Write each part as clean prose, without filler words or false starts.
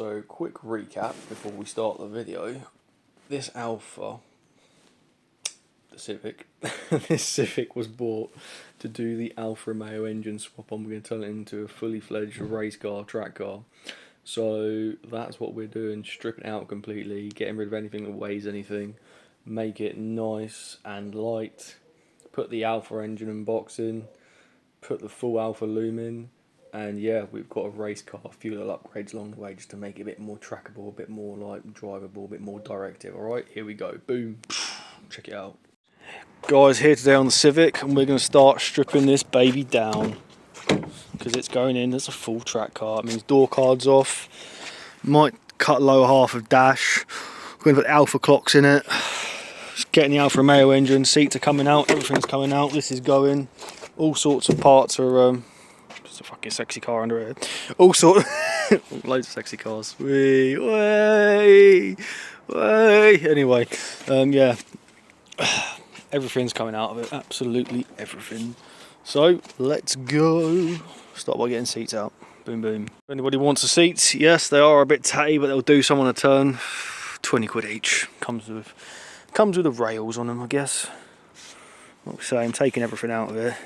So quick recap before we start the video. This ALFA, the Civic, this Civic was bought to do the Alfa Romeo engine swap on. We're going to turn it into a fully fledged race car, track car. So that's what we're doing, stripping it out completely, getting rid of anything that weighs anything, make it nice and light, put the Alfa engine and box in, put the full ALFA Loom in, and yeah, we've got a race car, a few little upgrades along the way just to make it a bit more trackable, a bit more like drivable, a bit more directive. Alright, here we go, boom, check it out. Guys, here today on the Civic, and we're going to start stripping this baby down because it's going in as a full track car. It means door cards off, might cut lower half of dash, we're going to put ALFA clocks in it, just getting the Alfa Romeo engine, seats are coming out, everything's coming out, this is going, all sorts of parts are, just a fucking sexy car under here, all sorts, loads of sexy cars, way, anyway, yeah, everything's coming out of it, absolutely everything. So let's go. Start by getting seats out. Boom, boom. If anybody wants the seats, yes, they are a bit tatty, but they'll do some on a turn. 20 quid each. Comes with the rails on them, I guess. Like I say, I'm taking everything out of it.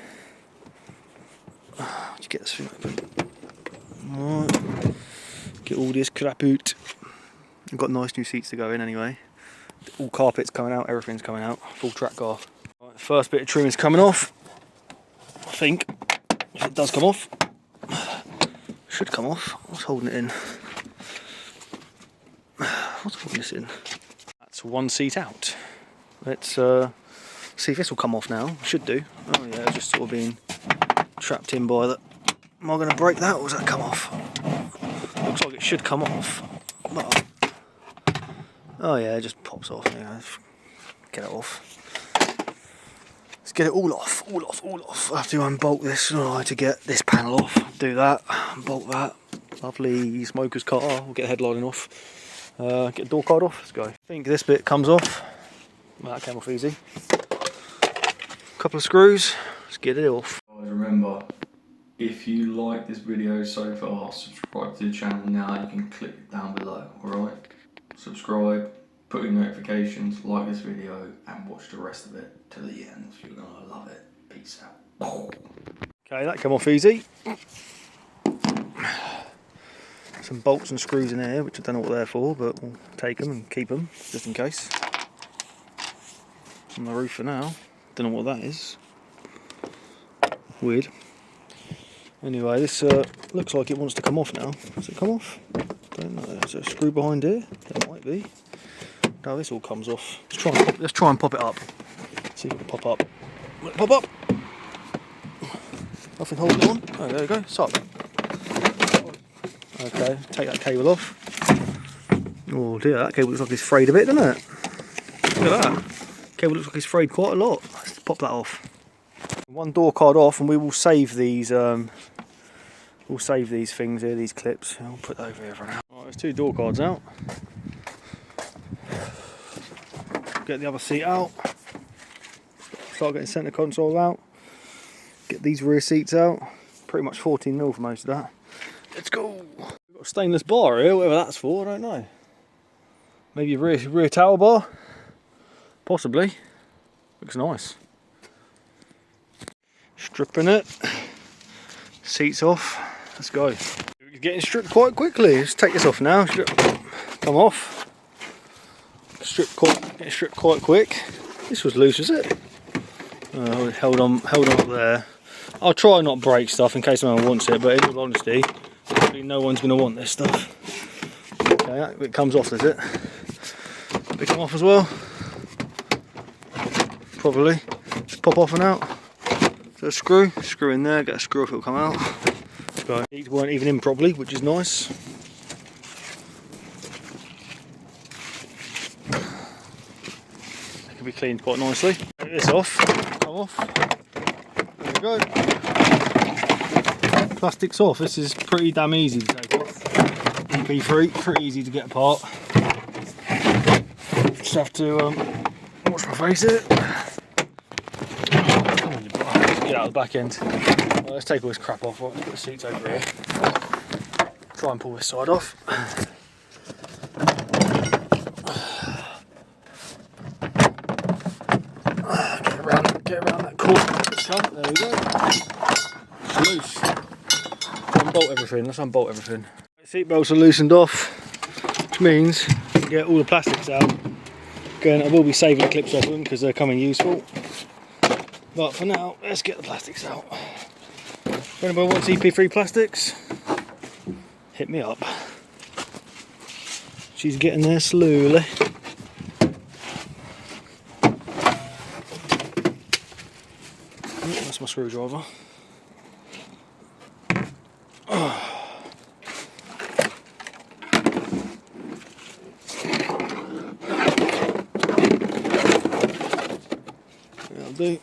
Did you get this thing open? Alright. Get all this crap out. I've got nice new seats to go in anyway. All carpets coming out, everything's coming out. Full track car. Right, first bit of trim is coming off. I think, if it does come off, should come off. What's holding it in? What's holding this in? That's one seat out. Let's see if this will come off now. Should do. Oh yeah, it's just sort of being trapped in by that. Am I going to break that or does that come off? Looks like it should come off. But, oh yeah, it just pops off. Yeah, get it off. Let's get it all off. I have to unbolt this to get this panel off. Do that, unbolt that. Lovely smoker's car. We'll get the headlining off. Get the door card off. Let's go. I think this bit comes off. Well, that came off easy. Couple of screws. Let's get it off. Guys, remember, if you like this video so far, subscribe to the channel now. You can click it down below. Alright? Subscribe. Put in notifications, like this video, and watch the rest of it to the end. You're gonna love it. Peace out. Okay, that came off easy. Some bolts and screws in here, which I don't know what they're for, but we'll take them and keep them, just in case. On the roof for now. Don't know what that is. Weird. Anyway, this looks like it wants to come off now. Does it come off? Don't know. There's a screw behind here. There might be. Now this all comes off. Let's try and pop it up. See if it can pop up. Will it pop up? Nothing holding it on. Oh, there we go. It's up. Okay, take that cable off. Oh dear, that cable looks like it's frayed a bit, doesn't it? Look at that. Cable looks like it's frayed quite a lot. Let's pop that off. One door card off, and we will save these. We'll save these things here, these clips. I'll put that over here for now. Right, there's two door cards out. Get the other seat out, start getting centre console out, get these rear seats out, pretty much 14mm for most of that. Let's go! We've got a stainless bar here, whatever that's for, I don't know. Maybe a rear tower bar? Possibly. Looks nice. Stripping it, seats off, let's go. It's getting stripped quite quickly, let's take this off now, come off. Getting stripped quite quick. This was loose, is it? Held on up there. I'll try not break stuff in case anyone wants it, but in all honesty, probably no one's going to want this stuff. Okay, it comes off, does it? Did it come off as well? Probably. Just pop off and out. So a screw in there, get a screw off, it'll come out. Let's go. These weren't even in properly, which is nice. Be cleaned quite nicely. Take this off, come off. There we go. Plastic's off. This is pretty damn easy to take off. EP3, pretty easy to get apart. Just have to wash my face here. Get out of the back end. Right, let's take all this crap off. Right, let's put the seats over here. Try and pull this side off. There we go. It's loose. Unbolt everything. Let's unbolt everything. Seat belts are loosened off, which means we can get all the plastics out. Again, I will be saving the clips off them because they're coming useful. But for now, let's get the plastics out. If anybody wants EP3 plastics, hit me up. She's getting there slowly. That's my screwdriver. That'll do.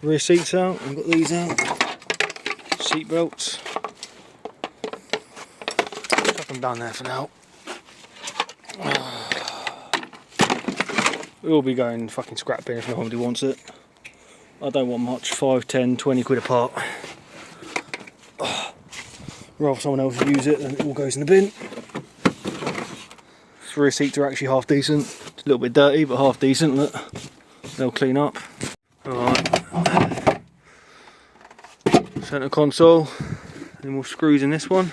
Rear seats out, I've got these out. Seat belts. Chuck them down there for now. We'll be going fucking scrap bin if nobody wants it. I don't want much, 5, 10, 20 quid apart. Rather someone else use it than it all goes in the bin. The rear seats are actually half decent. It's a little bit dirty, but half decent. Look, they'll clean up. Alright. Centre console. Any more screws in this one?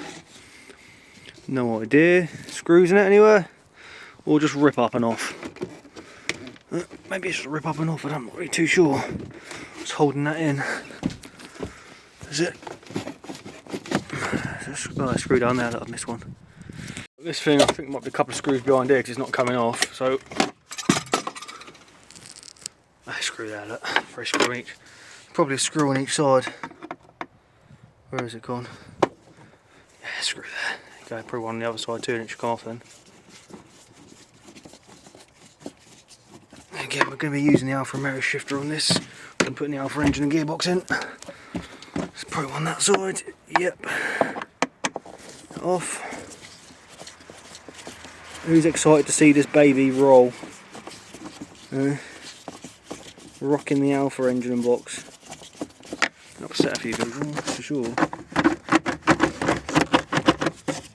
No idea. Screws in it anywhere? Or just rip up and off? Maybe it's just rip up and off, but I'm not really too sure. Just holding that in. Is it? Oh, a screw down there that I've missed one. This thing I think might be a couple of screws behind here because it's not coming off. So screw there, look. 3 screw each. Probably a screw on each side. Where is it gone? Yeah, screw there. Okay, probably one on the other side too, and it should come off then. Again, we're going to be using the ALFA mirror shifter on this. I'm putting the ALFA engine and gearbox in. There's probably one that side. Yep. Off. Who's excited to see this baby roll? Rocking the ALFA engine and box. Upset a few people, for sure.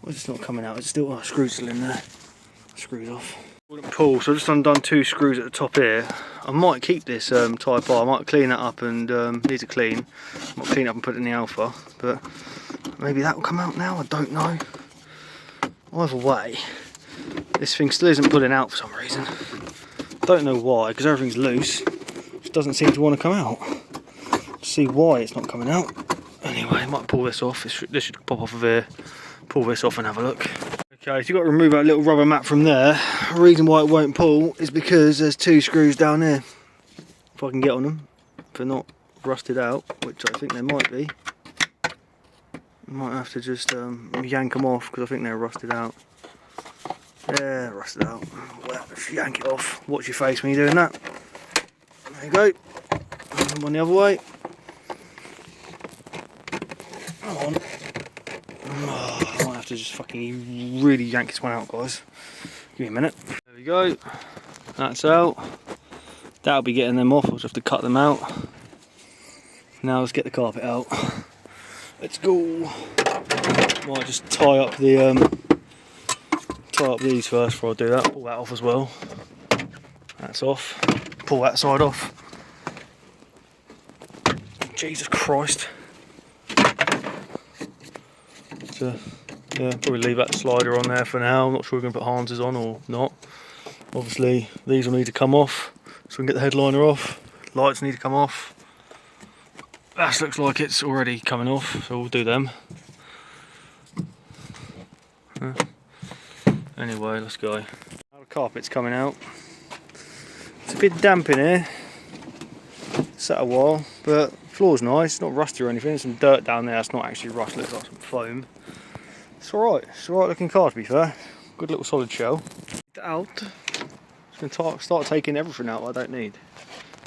Why is this not coming out? It's still, oh, screws still in there. Screws off. Wouldn't pull, so I've just undone 2 screws at the top here. I might keep this Type R, I might clean that up and need to clean. I might clean up and put it in the ALFA, but maybe that will come out now, I don't know. Either way, this thing still isn't pulling out for some reason. Don't know why, because everything's loose. It doesn't seem to want to come out. See why it's not coming out. Anyway, I might pull this off. This should pop off of here. Pull this off and have a look. Okay, so you've got to remove that little rubber mat from there. The reason why it won't pull is because there's 2 screws down there. If I can get on them, if they're not rusted out, which I think they might be. I might have to just yank them off because I think they're rusted out. Yeah, rusted out. Well, just yank it off. Watch your face when you're doing that. There you go. One the other way. Come on. Oh, I might have to just fucking really yank this one out, guys. Give me a minute. There we go. That's out. That'll be getting them off. I'll just have to cut them out. Now let's get the carpet out. Let's go. Might just tie up these first before I do that. Pull that off as well. That's off. Pull that side off. Jesus Christ. So, yeah, probably leave that slider on there for now. I'm not sure we're going to put harnesses on or not. Obviously, these will need to come off so we can get the headliner off. Lights need to come off. That looks like it's already coming off, so we'll do them. Anyway, let's go. Now the carpet's coming out. It's a bit damp in here. Sat a while, but floor's nice. It's not rusty or anything. There's some dirt down there. It's not actually rust. It looks like some foam. It's alright. It's alright looking car, to be fair. Good little solid shell. Out. Just going to start taking everything out I don't need.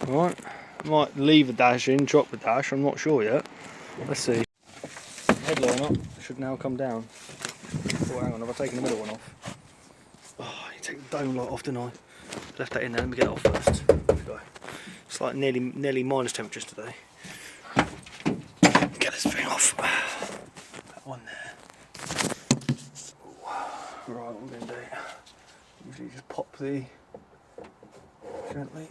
Alright. Might leave a dash in, drop the dash. I'm not sure yet. Let's see. Headliner should now come down. Oh, hang on. Have I taken the middle one off? Oh, you take the dome light off, didn't I? Left that in there. Let me get it off first. There we go. It's like nearly minus temperatures today. Get this thing off. That one there. Ooh. Right, what we're going to do. Usually just gently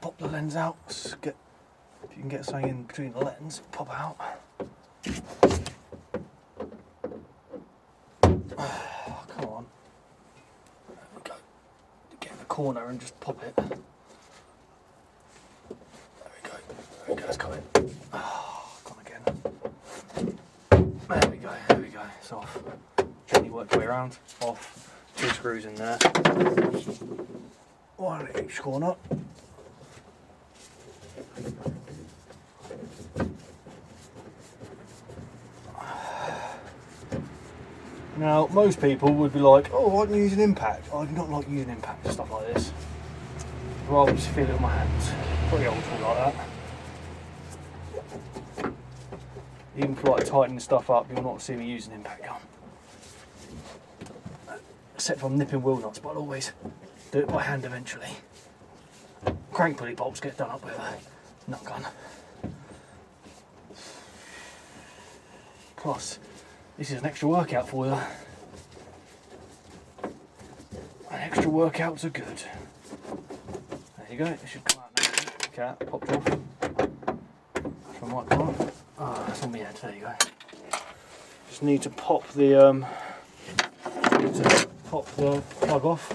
pop the lens out. Get can get something in between the lens, pop out. Oh, come on. There we go. Get in the corner and just pop it. There we go. There we go, it's coming. Oh, gone again. There we go, there we go. It's off. Gently work your way around. Off. 2 screws in there. 1 at each corner. Now, most people would be like, oh, I can use an impact. I do not like using impact and stuff like this. I'd rather just feel it with my hands. Pretty old school like that. Even for like tightening stuff up, you'll not see me using impact gun. Except for I'm nipping wheel nuts, but I'll always do it by hand eventually. Crank pulley bolts get done up with a nut gun. Plus, this is an extra workout for you. And extra workouts are good. There you go, it should come out now. Okay, popped off. From my part. Ah, that's on my head, there you go. Just need to pop the plug off,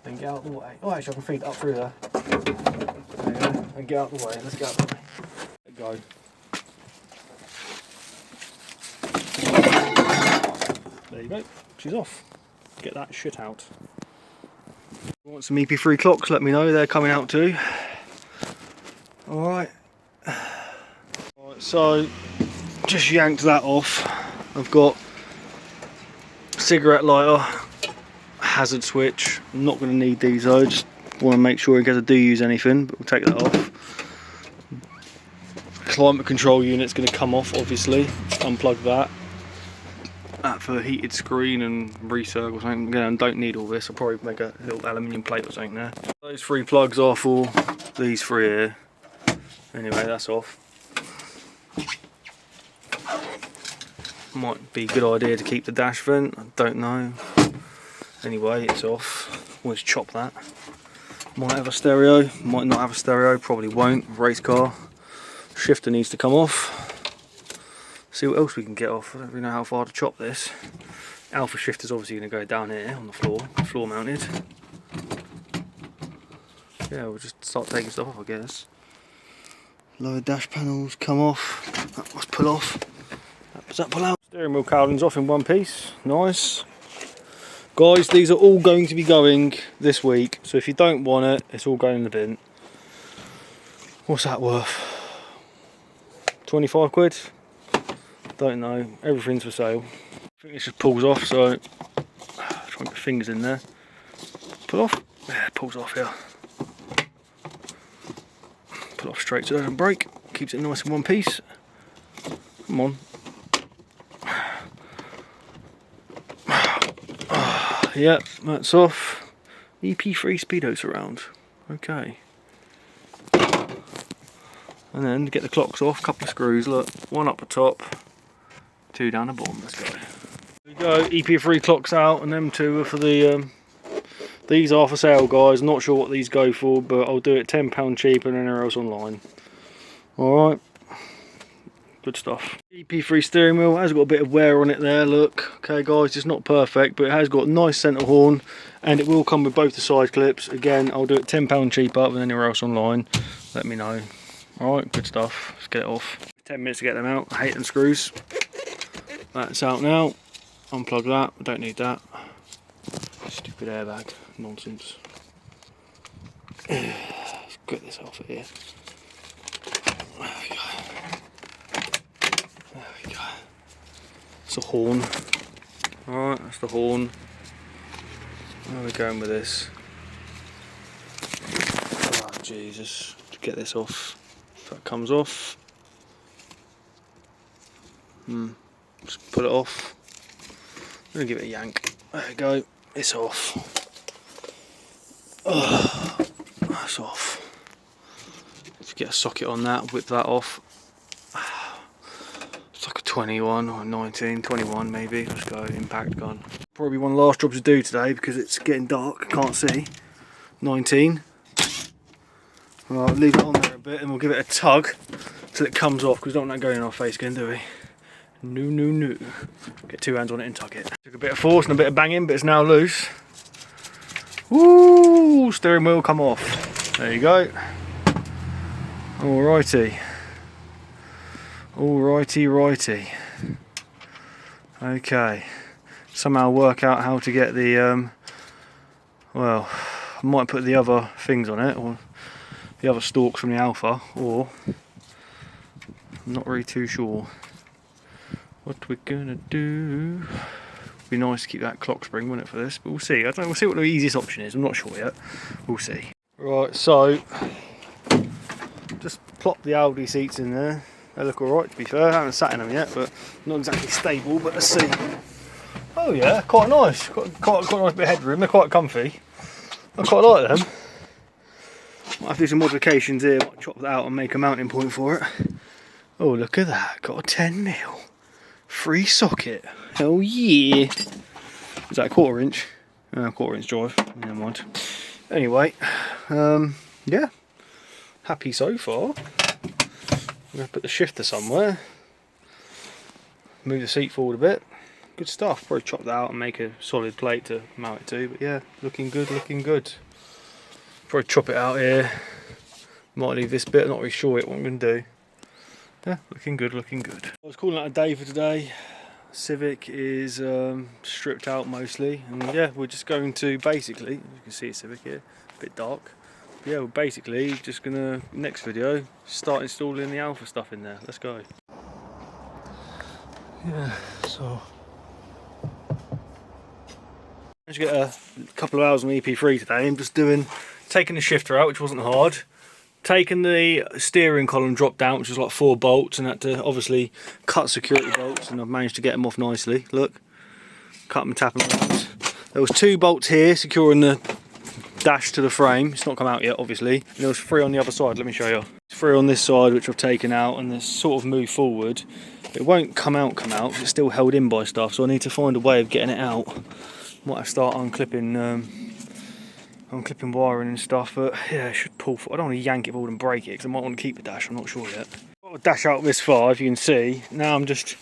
then get out the way. Oh, actually I can feed it up through there. There you go, and get out the way, let's get out the way. There you go. There you go, she's off. Get that shit out. If you want some EP3 clocks, let me know, they're coming out too. Alright. So, just yanked that off. I've got cigarette lighter, hazard switch. I'm not going to need these though, just want to make sure in case I do use anything, but we'll take that off. Climate control unit's going to come off, obviously. Unplug that. That for a heated screen and recircle or something. Again, I don't need all this. I'll probably make a little aluminium plate or something there. Those 3 plugs are for these 3 here. Anyway, that's off. Might be a good idea to keep the dash vent, I don't know. Anyway, it's off. Always chop that. Might have a stereo, might not have a stereo, probably won't. Race car. Shifter needs to come off. See what else we can get off. I don't really know how far to chop this. ALFA shifter's obviously going to go down here on the floor mounted. Yeah, we'll just start taking stuff off, I guess. Lower dash panels come off. That must pull off. Does that pull out? Steering wheel cowling's off in one piece. Nice. Guys, these are all going to be going this week. So if you don't want it, it's all going in the bin. What's that worth? 25 quid? Don't know. Everything's for sale. I think this just pulls off, so try and get fingers in there. Pull off. Yeah, it pulls off here. Pull off straight so it doesn't break. Keeps it nice in one piece. Come on. Yep, that's off. EP3 speedo surround. Okay. And then to get the clocks off, couple of screws. Look, 1 up the top, 2 down the bottom. Let's go. There we go. EP3 clocks out, and them 2 are for the. These are for sale, guys. Not sure what these go for, but I'll do it £10 cheaper than anywhere else online. All right. Good stuff. EP3 steering wheel has got a bit of wear on it there, look. Okay guys, it's not perfect, but it has got a nice centre horn, and it will come with both the side clips. Again, I'll do it £10 cheaper than anywhere else online. Let me know. Alright, good stuff. Let's get it off. 10 minutes to get them out. I hate them screws. That's out now. Unplug that. I don't need that. Stupid airbag. Nonsense. Let's get this off of here. There we go. There we go. It's a horn. Alright, that's the horn. Where are we going with this? Oh Jesus. To get this off. If that comes off. Just put it off. I'm gonna give it a yank. There we go. It's off. Oh, that's off. Let's get a socket on that, whip that off. It's like a 21 or 19, 21 maybe. Let's go, impact gun. Probably one of the last jobs to do today because it's getting dark, can't see. 19. Right, leave it on there a bit and we'll give it a tug. till it comes off, because we don't want that going in our face again, do we? No. Get 2 hands on it and tuck it. Took a bit of force and a bit of banging, but it's now loose. Woo! Steering wheel come off. There you go. Alrighty. Righty. Okay. Somehow work out how to get the well, I might put the other things on it, or the other stalks from the Alpha, or I'm not really too sure what we're gonna do. Be nice to keep that clock spring, wouldn't it, for this? But we'll see. I don't know. We'll see what the easiest option is. I'm not sure yet. We'll see. Right, so just plop the Aldi seats in there. They look alright, to be fair. I haven't sat in them yet, but not exactly stable. But let's see. Oh yeah, quite nice. Quite a nice bit of headroom. They're quite comfy. I quite like them. Might have to do some modifications here. Might chop that out and make a mounting point for it. Oh, look at that. Got a 10mm. Free socket. Hell yeah. Is that a 1/4 inch? 1/4 inch drive. Never mind. Anyway, yeah. Happy so far. I'm going to put the shifter somewhere. Move the seat forward a bit. Good stuff. Probably chop that out and make a solid plate to mount it to. But yeah, looking good, looking good. Probably chop it out here. Might leave this bit. I'm not really sure yet what I'm going to do. Yeah, looking good, looking good. I was calling that a day for today. Civic is stripped out mostly, and yeah, we're just going to basically, you can see a Civic here, a bit dark. But yeah, we're basically just gonna, next video, start installing the Alpha stuff in there. Let's go. Yeah, so I managed to get a couple of hours on EP3 today. I'm just taking the shifter out, which wasn't hard. Taken the steering column drop down, which is like 4 bolts, and had to obviously cut security bolts, and I've managed to get them off nicely. Look, cut them and tap them around. There was 2 bolts here securing the dash to the frame. It's not come out yet, obviously. And there was 3 on the other side. Let me show you. 3 on this side, which I've taken out, and this sort of moved forward. It won't come out. It's still held in by stuff, so I need to find a way of getting it out. Might have to start unclipping wiring and stuff, but yeah, I should pull. I don't want to yank it forward and break it, because I might want to keep the dash. I'm not sure yet. Got the dash out this far, if you can see. Now I'm just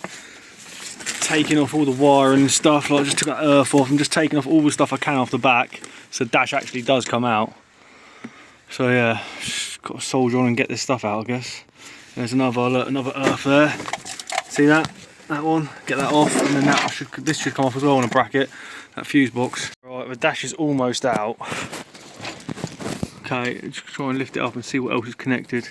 taking off all the wiring and stuff. Like, I just took that earth off. I'm just taking off all the stuff I can off the back, so the dash actually does come out. So yeah, just got to soldier on and get this stuff out, I guess. There's another earth there. See that? That one. Get that off, and then this should come off as well on a bracket. That fuse box. Right, the dash is almost out. Okay, just try and lift it up and see what else is connected.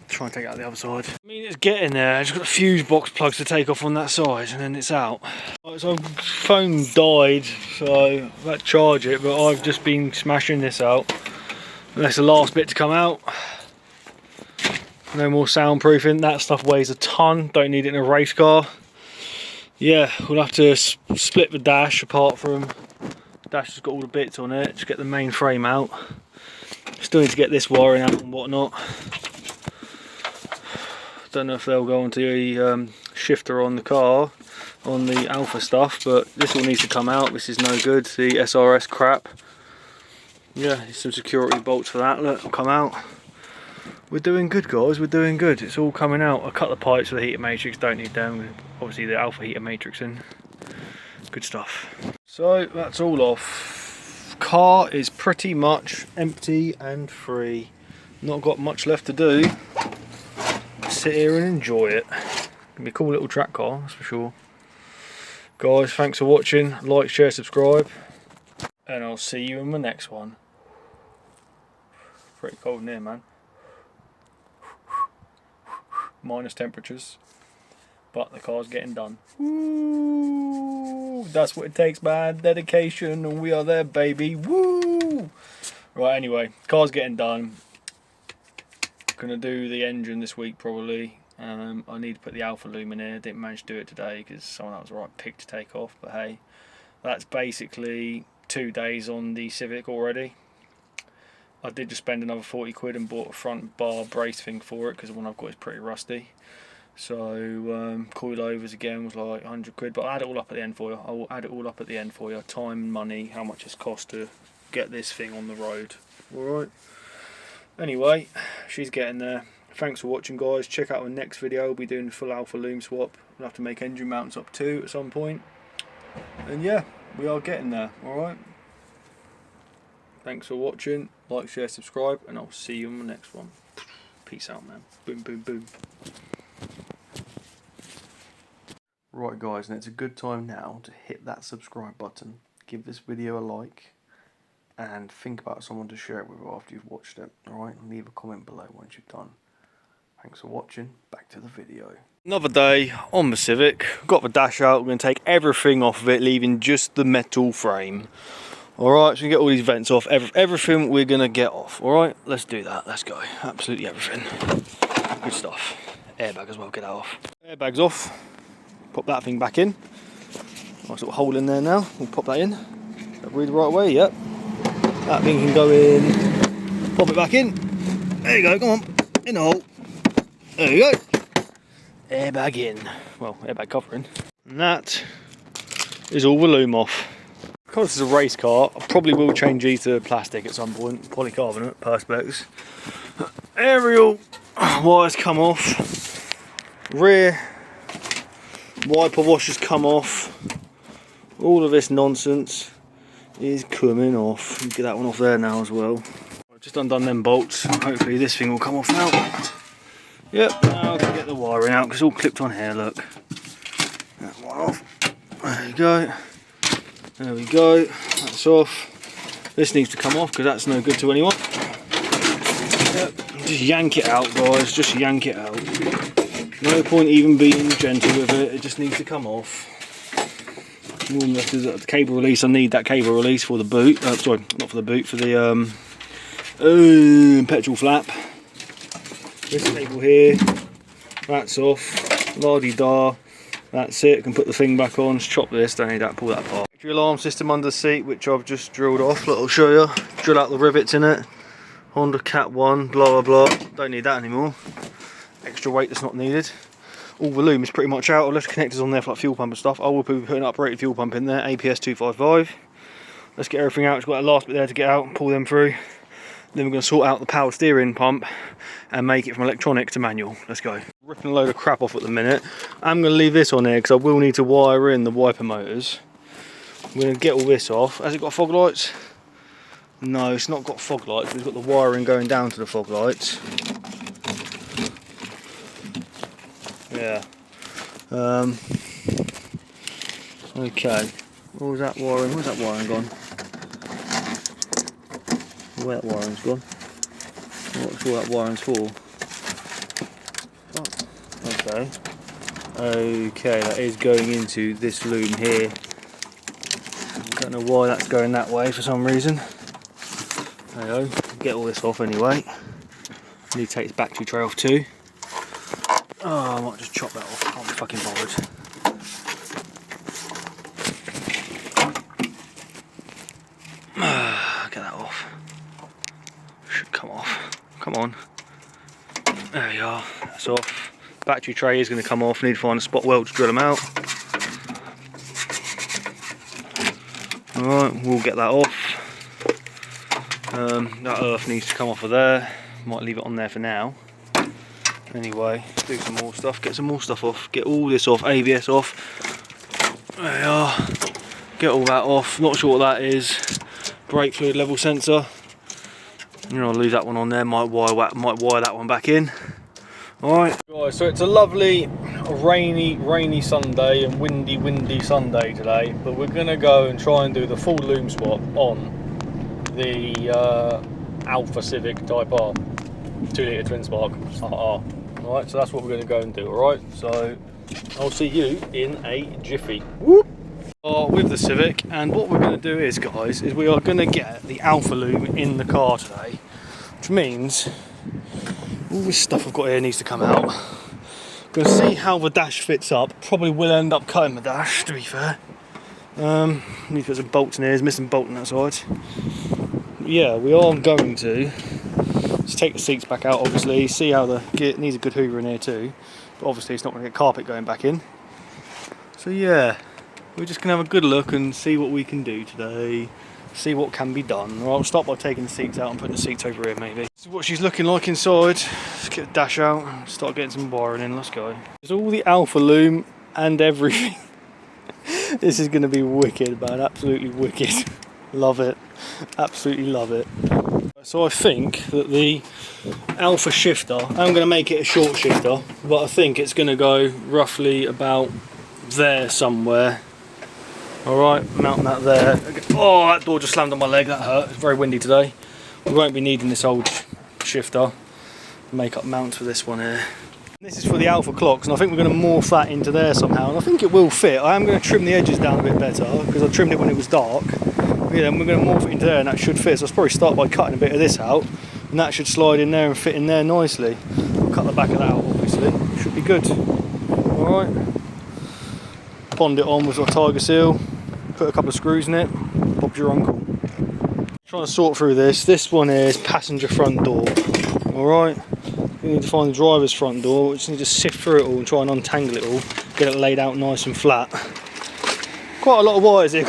Try and take it out the other side. I mean, it's getting there. I've just got the fuse box plugs to take off on that side, and then it's out. Right, so phone died, so I've had to charge it, but I've just been smashing this out. And that's the last bit to come out. No more soundproofing. That stuff weighs a ton. Don't need it in a race car. Yeah, we'll have to split the dash apart from. The dash has got all the bits on it. Just get the main frame out. Still need to get this wiring out and whatnot. Don't know if they'll go onto the shifter on the car, on the Alpha stuff, but this all needs to come out. This is no good. The SRS crap. Yeah, some security bolts for that. Look, come out. We're doing good, guys. We're doing good. It's all coming out. I cut the pipes for the heater matrix. Don't need them. Obviously, the Alpha heater matrix in. Good stuff. So that's all off. Car is pretty much empty and free. Not got much left to do. Sit here and enjoy it. Gonna be a cool little track car, that's for sure. Guys, thanks for watching. Like, share, subscribe, and I'll see you in the next one. Pretty cold in here, man. Minus temperatures, but the car's getting done. Woo! That's what it takes, man. Dedication, and we are there, baby. Woo! Right, anyway, car's getting done. Gonna do the engine this week probably. I need to put the Alpha Loom in here. Didn't manage to do it today because someone else was the right pick to take off, but hey, that's basically 2 days on the Civic already. I did just spend another 40 quid and bought a front bar brace thing for it because the one I've got is pretty rusty. So coilovers again was like 100 quid, but I'll add it all up at the end for you. I will add it all up at the end for you. Time, money, how much it's cost to get this thing on the road. Alright. Anyway, she's getting there. thanks for watching, guys. Check out our next video. We'll be doing the full Alpha Loom swap. We'll have to make engine mounts up too at some point. And yeah, we are getting there. Alright. Thanks for watching. Like, share, subscribe, and I'll see you on the next one. Peace out, man. Boom, boom, boom. Right, guys, and it's a good time now to hit that subscribe button. Give this video a like. And think about someone to share it with after you've watched it. Alright, leave a comment below once you've done. Thanks for watching, back to the video. Another day on the Civic. Got the dash out, we're going to take everything off of it, leaving just the metal frame. Alright, so we can get all these vents off, everything we're going to get off. Alright, let's do that, let's go. Absolutely everything. Good stuff. Airbag as well, get that off. Airbag's off. Pop that thing back in. Nice little hole in there now, we'll pop that in. That read the right way, yep. That thing can go in. Pop it back in. There you go, come on. In the hole. There you go. Airbag in. Well, airbag covering. And that is all the Loom off. Because this is a race car, I probably will change these to plastic at some point. Polycarbonate, perspex. Aerial wires come off. Rear wiper washers come off. All of this nonsense is coming off. Get that one off there now as well. I've just undone them bolts. Hopefully this thing will come off now. Yep, now I can get the wiring out because it's all clipped on here, look. That one off. There you go. There we go. That's off. This needs to come off because that's no good to anyone. Yep. Just yank it out, guys. Just yank it out. No point even being gentle with it. It just needs to come off. The cable release, I need that cable release for the boot. Sorry, not for the boot, for the petrol flap. This cable here, that's off. La-di-da, that's it. I can put the thing back on. Just chop this, don't need that, pull that apart. Factory alarm system under the seat, which I've just drilled off. Look, I'll show you. Drill out the rivets in it. Honda Cat 1, blah blah blah. Don't need that anymore. Extra weight that's not needed. All the Loom is pretty much out. I've left connectors on there for like fuel pump and stuff. I will be putting an operated fuel pump in there, APS 255. Let's get everything out. It's got that last bit there to get out, pull them through. Then we're going to sort out the powered steering pump and make it from electronic to manual. Let's go. Ripping a load of crap off at the minute. I'm going to leave this on there because I will need to wire in the wiper motors. I'm going to get all this off. Has it got fog lights? No, it's not got fog lights, but it's got the wiring going down to the fog lights. Yeah. Okay. What was that wiring? Where's that wiring gone? Where that wiring's gone? I'm not sure what that wiring's for. Oh, okay. Okay, that is going into this Loom here. Don't know why that's going that way for some reason. There you go. Get all this off anyway. Need to take this battery tray off too. Oh, I might just chop that off. Can't be fucking bothered. Get that off. Should come off. Come on. There you are. That's off. Battery tray is going to come off. Need to find a spot weld to drill them out. Alright, we'll get that off. That earth needs to come off of there. Might leave it on there for now. Anyway, do some more stuff. Get some more stuff off. Get all this off. ABS off. There you are. Get all that off. Not sure what that is. Brake fluid level sensor. You know, I'll leave that one on there. Might wire that one back in. Alright. Guys, so it's a lovely rainy Sunday and windy Sunday today. But we're going to go and try and do the full Loom swap on the ALFA Civic Type R. 2 litre twin spark R. Alright, so that's what we're going to go and do, alright? So, I'll see you in a jiffy. Whoop! With the Civic, and what we're going to do is, guys, is we are going to get the Alpha Loom in the car today, which means all this stuff I've got here needs to come out. Going to see how the dash fits up. Probably will end up cutting the dash, to be fair. Need to put some bolts in here. There's missing bolt on that side. Yeah, we are going to just take the seats back out, obviously, see how it needs a good hoover in here too, but obviously it's not going to get carpet going back in. So yeah, we're just going to have a good look and see what we can do today. see what can be done. Well, I'll start by taking the seats out and putting the seats over here maybe. This is what she's looking like inside. Let's get a dash out, start getting some wiring in, let's go. There's all the ALFA Loom and everything. This is going to be wicked, man, absolutely wicked. Love it, absolutely love it. So I think that the ALFA shifter, I'm going to make it a short shifter, but I think it's going to go roughly about there somewhere. Alright, mounting that there. Oh, that door just slammed on my leg, that hurt. It's very windy today. We won't be needing this old shifter. Make up mounts for this one here. This is for the ALFA clocks, and I think we're going to morph that into there somehow, and I think it will fit. I am going to trim the edges down a bit better, because I trimmed it when it was dark. But yeah, we're going to morph it into there, and that should fit. So I'll probably start by cutting a bit of this out, and that should slide in there and fit in there nicely. I'll cut the back of that out, obviously. Should be good. Alright. Bond it on with a tiger seal, put a couple of screws in it, Bob's your uncle. Trying to sort through this. This one is passenger front door. Alright. We need to find the driver's front door. We just need to sift through it all and try and untangle it all, get it laid out nice and flat. Quite a lot of wires here.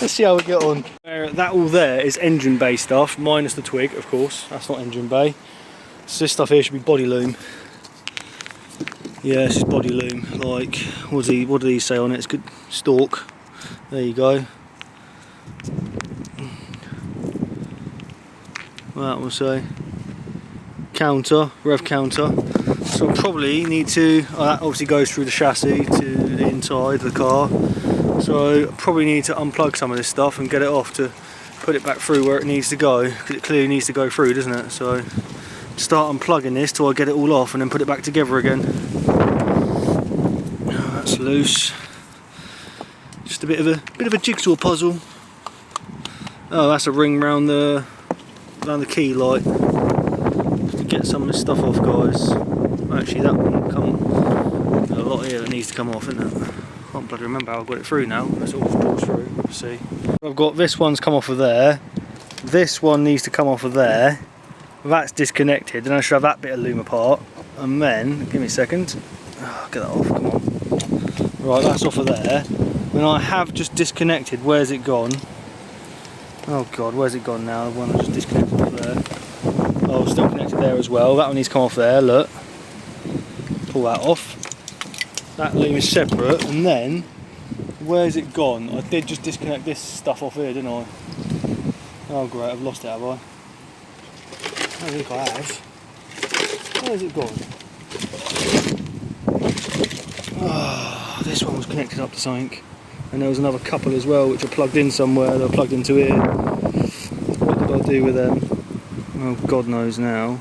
Let's see how we get on. That all there is engine bay stuff, minus the twig, of course. That's not engine bay. So this stuff here should be body loom. Yeah, this is body loom. Like, what do these say on it? It's good. Stalk. There you go. That will say counter, rev counter. So we'll probably need to, that obviously goes through the chassis to the inside of the car. So probably need to unplug some of this stuff and get it off to put it back through where it needs to go, because it clearly needs to go through, doesn't it? So start unplugging this till I get it all off and then put it back together again. That's loose. Just a bit of a jigsaw puzzle. Oh, that's a ring round the key light. Just to get some of this stuff off, guys. Actually, that one a lot here that needs to come off, isn't it? I can't bloody remember how I got it through now. That's all pulls through. Let's see. I've got this one's come off of there. This one needs to come off of there. That's disconnected, and I should have that bit of loom apart. And then, give me a second. Oh, get that off, come on. Right, that's off of there. When I have just disconnected, where's it gone? Oh god, where's it gone now? The one I just disconnected off there. Oh, still connected there as well. That one needs to come off there, look. Pull that off. That loom is separate, and then, where's it gone? I did just disconnect this stuff off here, didn't I? Oh great, I've lost it, have I? I think I have. Where's it gone? Oh, this one was connected up to something. And there was another couple as well which are plugged in somewhere. They're plugged into here. What did I do with them? Oh, God knows now.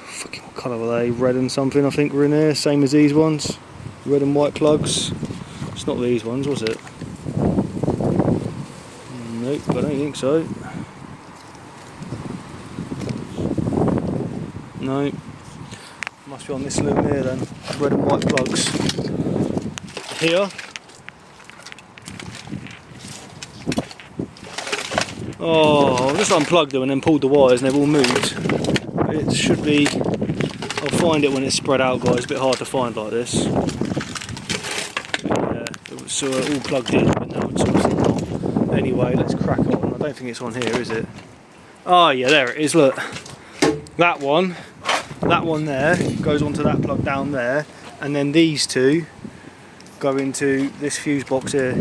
Fucking what colour were they? Red and something I think were in there. Same as these ones. Red and white plugs. It's not these ones, was it? Nope, I don't think so. No. Must be on this loom here then. Red and white plugs. Here. Oh, I just unplugged them and then pulled the wires and they've all moved. It should be, I'll find it when it's spread out, guys. It's a bit hard to find like this. Yeah, it was all plugged in, but now it's obviously not. Anyway, let's crack on. I don't think it's on here, is it? Oh yeah, there it is, look. That one there goes onto that plug down there, and then these two go into this fuse box here.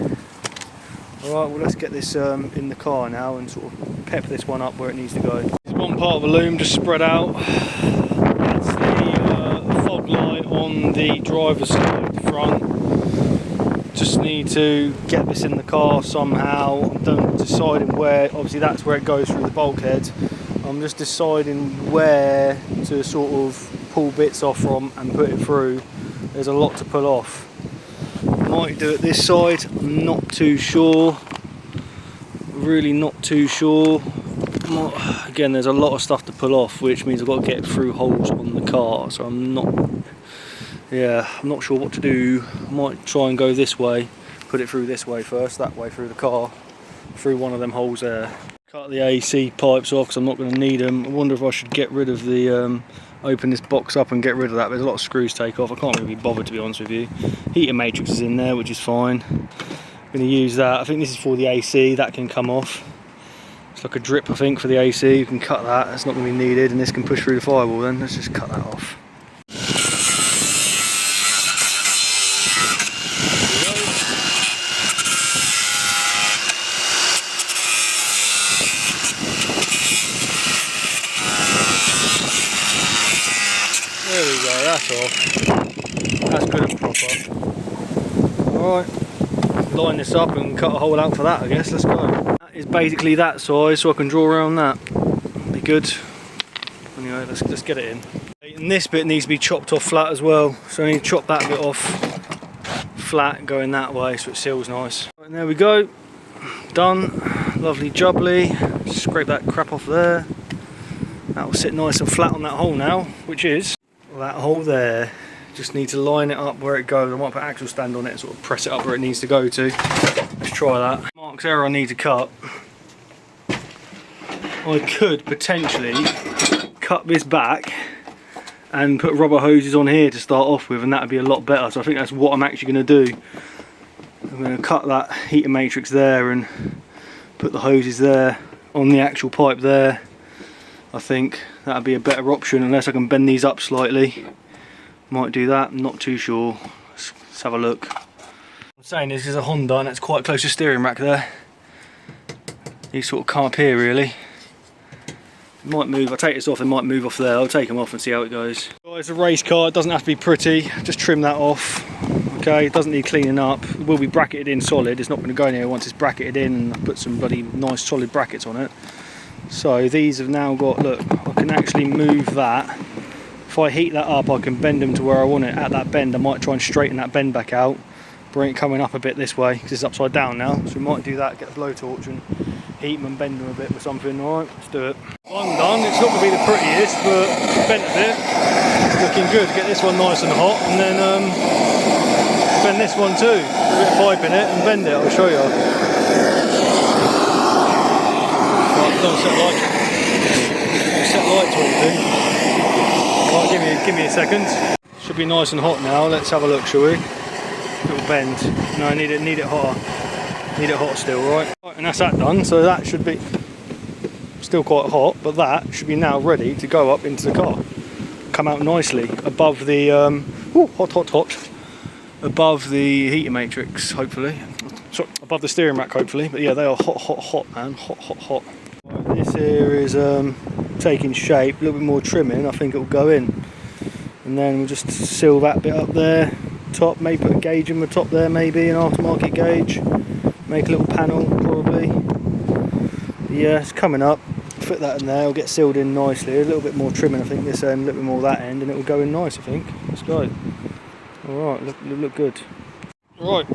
Alright, well let's get this in the car now and sort of pep this one up where it needs to go. There's one part of the loom just spread out. That's the fog light on the driver's side front. Just need to get this in the car somehow. I'm deciding where, obviously that's where it goes through the bulkhead. I'm just deciding where to sort of pull bits off from and put it through. There's a lot to pull off. Might do it this side, I'm not too sure. Really not too sure. Again, there's a lot of stuff to pull off, which means I've got to get through holes on the car, so I'm not sure what to do. I might try and go this way, put it through this way first, that way through the car, through one of them holes there. Cut the AC pipes off because I'm not going to need them. I wonder if I should get rid of the, open this box up and get rid of that. There's a lot of screws to take off. I can't really be bothered, to be honest with you. Heater matrix is in there, which is fine. going to use that. I think this is for the AC, that can come off. It's like a drip, I think, for the AC. You can cut that, that's not going to be needed, and this can push through the firewall then. Let's just cut that off. There we go, that's off. That's good and proper. Alright, line this up and cut a hole out for that, I guess. Let's go. That is basically that size, so I can draw around that. Be good. Anyway, let's get it in. And this bit needs to be chopped off flat as well, so I need to chop that bit off flat going that way so it seals nice. And there we go. Done. Lovely jubbly. Scrape that crap off there. That will sit nice and flat on that hole now, which is that hole there. Just need to line it up where it goes. I might put an axle stand on it and sort of press it up where it needs to go to. Let's try that. Mark's area I need to cut. I could potentially cut this back and put rubber hoses on here to start off with, and that would be a lot better. So I think that's what I'm actually going to do. I'm going to cut that heater matrix there and put the hoses there on the actual pipe there. I think that would be a better option, unless I can bend these up slightly. Might do that, I'm not too sure. Let's have a look. I'm saying this is a Honda and it's quite close to steering rack there. These sort of come up here really. It might move, I'll take this off, it might move off there. I'll take them off and see how it goes. Oh, it's a race car, it doesn't have to be pretty. Just trim that off. Okay, it doesn't need cleaning up. It will be bracketed in solid, it's not going to go anywhere once it's bracketed in, and I put some bloody nice solid brackets on it. So these have now got, look, I can actually move that. If I heat that up, I can bend them to where I want it. At that bend, I might try and straighten that bend back out, bring it coming up a bit this way, because it's upside down now. So we might do that, get a blowtorch and heat them and bend them a bit with something. Alright, let's do it. One done, it's not going to be the prettiest, but bent a bit. Looking good. Get this one nice and hot, and then bend this one too. Put a bit of pipe in it and bend it, I'll show you. Right, don't set light. Don't set light to anything. Right, give me a second. Should be nice and hot now. Let's have a look, shall we? Little bend. No, I need it hotter. Need it hot still, right? Right, and that's that done. So that should be still quite hot, but that should be now ready to go up into the car. Come out nicely above the hot. Above the heater matrix, hopefully. Sorry, above the steering rack, hopefully. But yeah, they are hot, man. Hot. Right, this here is taking shape. A little bit more trimming. I think it will go in, and then we'll just seal that bit up there. Top, maybe put a gauge in the top there, maybe an aftermarket gauge. Make a little panel, probably. Yeah, it's coming up. Fit that in there. It'll get sealed in nicely. A little bit more trimming, I think, this end, a little bit more that end, and it will go in nice, I think. Let's go. All right, look good. Right.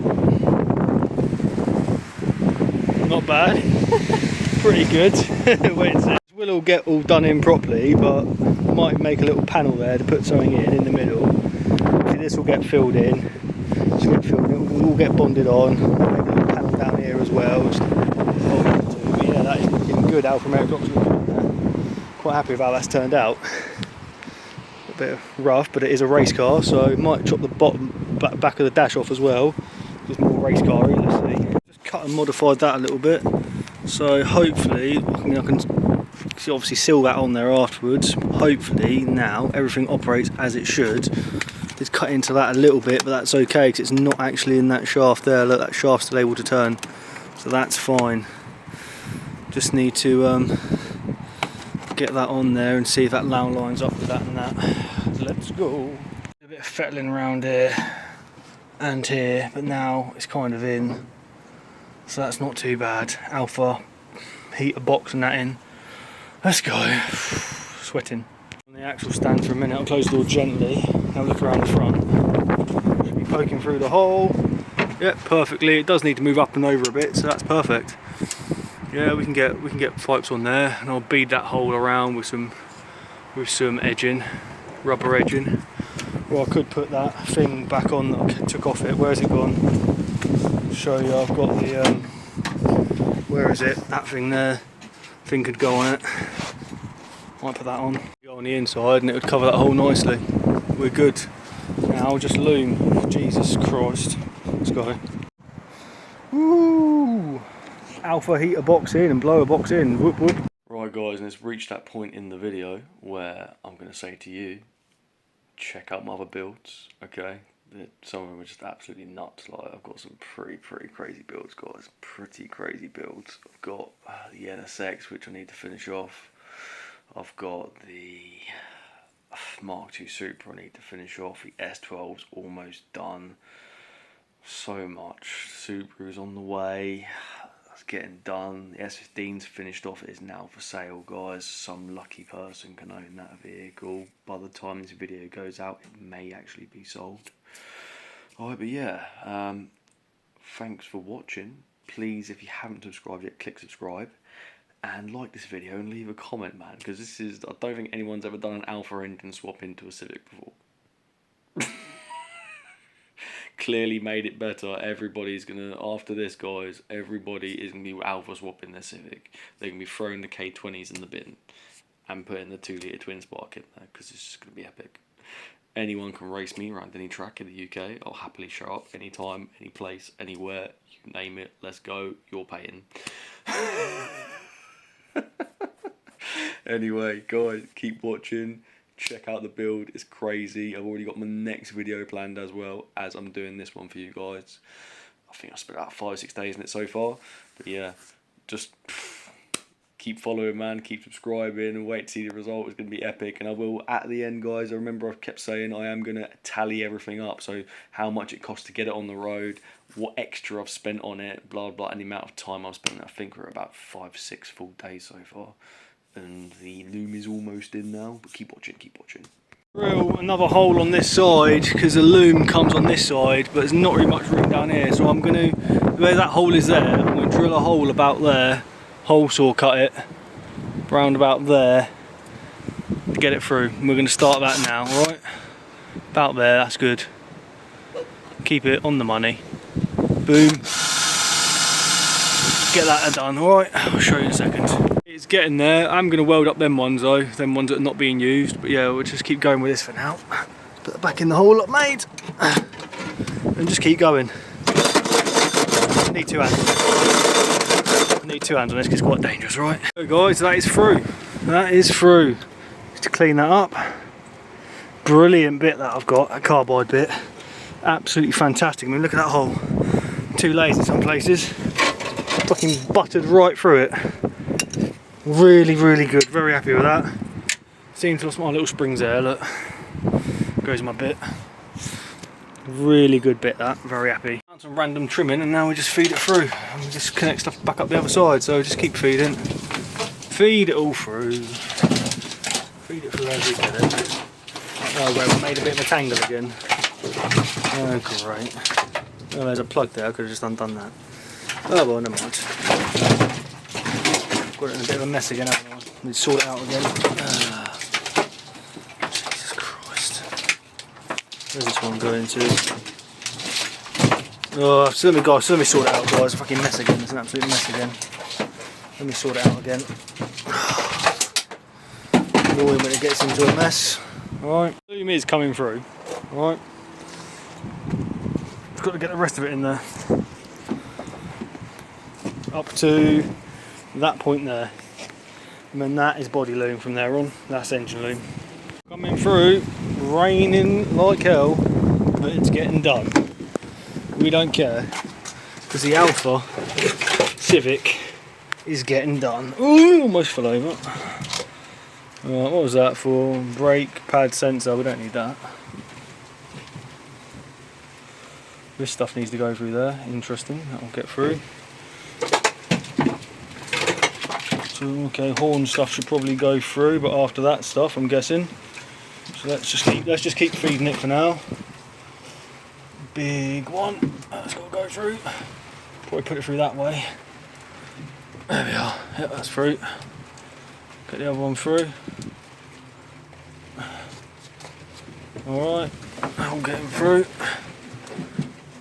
Not bad. Pretty good. Wait a sec. We'll all get all done in properly, but I might make a little panel there to put something in the middle. See, this will get filled in. We'll all get bonded on. I'll make a little panel down here as well. But yeah, that is looking good. ALFA Civic looking good there. Quite happy with how that's turned out. A bit rough, but it is a race car, so might chop the back of the dash off as well. Just more race car-y, let's see. Just cut and modified that a little bit. So hopefully, I can obviously seal that on there afterwards. Hopefully now everything operates as it should. It's cut into that a little bit, but that's okay because it's not actually in that shaft there. Look, that shaft's still able to turn, so that's fine. Just need to get that on there and see if that now lines up with that and that. Let's go. A bit of fettling around here and here, but now it's kind of in, so that's not too bad. ALFA heater box and that in. Let's go. Sweating. On the axle stand for a minute, I'll close the door gently. Have a look around the front. Should be poking through the hole. Yep, perfectly. It does need to move up and over a bit, so that's perfect. Yeah, we can get pipes on there, and I'll bead that hole around with some edging, rubber edging. Or I could put that thing back on that I took off it. Where's it gone? I'll show you. I've got the where is it? That thing there. Thing could go on it. Might put that on. Go on the inside, and it would cover that hole nicely. We're good. Now just loom. Jesus Christ. Let's go. Woo! Alpha heater box in and blower box in. Whoop whoop. Right guys, and it's reached that point in the video where I'm going to say to you, check out my other builds, okay? Some of them are just absolutely nuts. Like, I've got some pretty crazy builds, guys. Pretty crazy builds. I've got the NSX, which I need to finish off. I've got the Mark II Super I need to finish off. The S12's almost done. So much. Subaru's on the way. That's getting done. The S15's finished off. It is now for sale, guys. Some lucky person can own that vehicle. By the time this video goes out, it may actually be sold. Alright, but yeah, thanks for watching. Please, if you haven't subscribed yet, click subscribe and like this video and leave a comment, man, because this is, I don't think anyone's ever done an Alpha engine swap into a Civic before. Clearly made it better. Everybody's gonna, after this, guys, everybody is gonna be Alpha swapping their Civic. They're gonna be throwing the K20s in the bin and putting the 2-litre twin spark in there, because it's just gonna be epic. Anyone can race me around any track in the UK. I'll happily show up anytime, any place, anywhere. You name it. Let's go. You're paying. Anyway, guys, keep watching. Check out the build. It's crazy. I've already got my next video planned as well as I'm doing this one for you guys. I think I spent about 5 or 6 days in it so far. But yeah, just keep following, man, keep subscribing and wait to see the result. It's going to be epic. And I will, at the end, guys, I remember I kept saying I am going to tally everything up. So how much it costs to get it on the road, what extra I've spent on it, blah, blah, and the amount of time I've spent. I think we're about 5-6 full days so far. And the Loom is almost in now. But keep watching, keep watching. Drill another hole on this side because the Loom comes on this side, but there's not really much room down here. So I'm going to, where that hole is there, I'm going to drill a hole about there. Hole saw cut it round about there to get it through. And we're going to start that now, alright? About there, that's good. Keep it on the money. Boom. Get that done, alright? I'll show you in a second. It's getting there. I'm going to weld up them ones though, them ones that are not being used. But yeah, we'll just keep going with this for now. Put it back in the hole up, mate. And just keep going. I need 2 hands. I need 2 hands on this because it's quite dangerous, right? So guys, that is through. That is through. Just to clean that up. Brilliant bit that I've got, a carbide bit. Absolutely fantastic. I mean, look at that hole. 2 layers in some places. Fucking buttered right through it. Really good. Very happy with that. Seems to lost my little springs there, look. Goes my bit. Really good bit that, very happy. Some random trimming and now we just feed it through. And we just connect stuff back up the other side, so just keep feeding. Feed it all through. Feed it through as we get it. Oh well, we made a bit of a tangle again. Oh great. Oh, there's a plug there, I could have just undone that. Oh well, never mind. Got it in a bit of a mess again, haven't I? Need to sort it out again. Jesus Christ. Where's this one going to? Oh, so let me sort it out, guys. A fucking mess again. It's an absolute mess again. Let me sort it out again. Annoying when it gets into a mess. Alright. Loom is coming through. Alright. Just got to get the rest of it in there. Up to that point there. And then that is body loom from there on. That's engine loom. Coming through, raining like hell, but it's getting done. We don't care, because the Alpha Civic is getting done. Ooh, almost fell over. Right, what was that for? Brake pad sensor, we don't need that. This stuff needs to go through there, interesting, that will get through. So, okay, horn stuff should probably go through, but after that stuff, I'm guessing. So let's just keep feeding it for now. Big one, that's got to go through. Probably put it through that way. There we are. Yep, that's through. Get the other one through. All right, I'm getting through.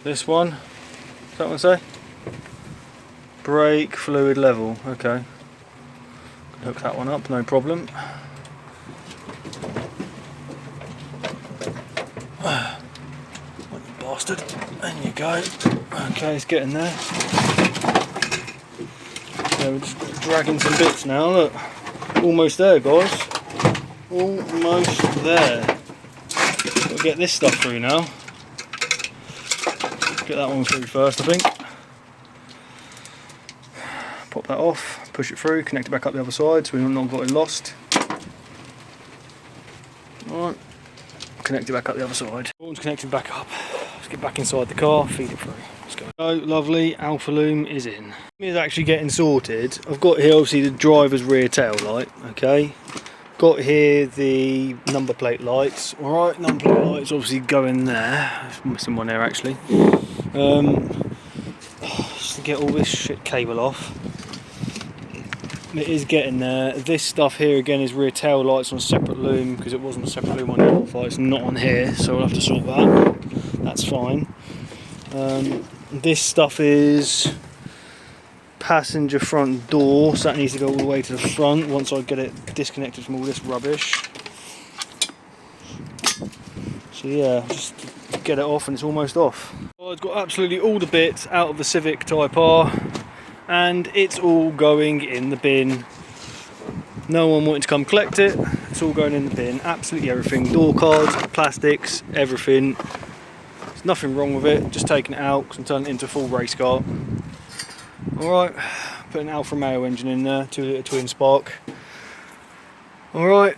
This one. What's that one say? Brake fluid level. Okay. Hook that one up, no problem. What you bastard. There you go. Okay, it's getting there. Yeah, we're just dragging some bits now, look. Almost there, guys. Almost there. We'll get this stuff through now. Get that one through first, I think. Pop that off, push it through, connect it back up the other side so we've not got it lost. Alright, connect it back up the other side. One's connected back up. Let's get back inside the car, feed it through. Let's go. So lovely, ALFA Loom is in. It's actually getting sorted. I've got here obviously the driver's rear tail light, okay. Got here the number plate lights. Alright, number plate lights obviously go in there. There's missing one there actually. Just to get all this shit cable off. It is getting there. This stuff here again is rear tail lights on a separate loom because it wasn't a separate loom on the ALFA. It's not on here, so we'll have to sort that. That's fine. This stuff is passenger front door, so that needs to go all the way to the front once I get it disconnected from all this rubbish. So yeah, just get it off and it's almost off. I've got absolutely all the bits out of the Civic Type R. And it's all going in the bin. No one wanted to come collect it. It's all going in the bin. Absolutely everything. Door cards, plastics, everything. There's nothing wrong with it. Just taking it out and turning it into a full race car. Alright, put an Alfa Romeo engine in there, 2 litre twin spark. Alright,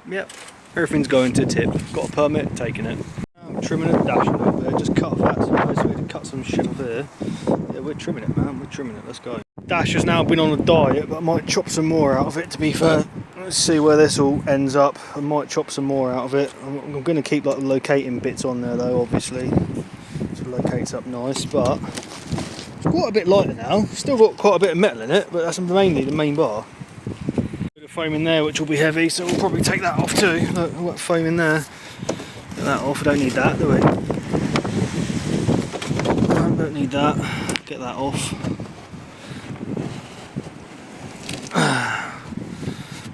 yep, everything's going to tip. Got a permit, taking it. I'm trimming the dash a little bit, just cut off that side, so we had to cut some shit off here. Yeah, we're trimming it, man, we're trimming it, let's go. Dash has now been on a diet, but I might chop some more out of it, to be fair. Let's see where this all ends up. I might chop some more out of it. I'm going to keep like the locating bits on there though, obviously. So it locates up nice, but it's quite a bit lighter now. Still got quite a bit of metal in it, but that's mainly the main bar. Bit of foam in there, which will be heavy, so we'll probably take that off too. Look, I've got foam in there. Get that off, we don't need that, do we? Don't need that. Get that off.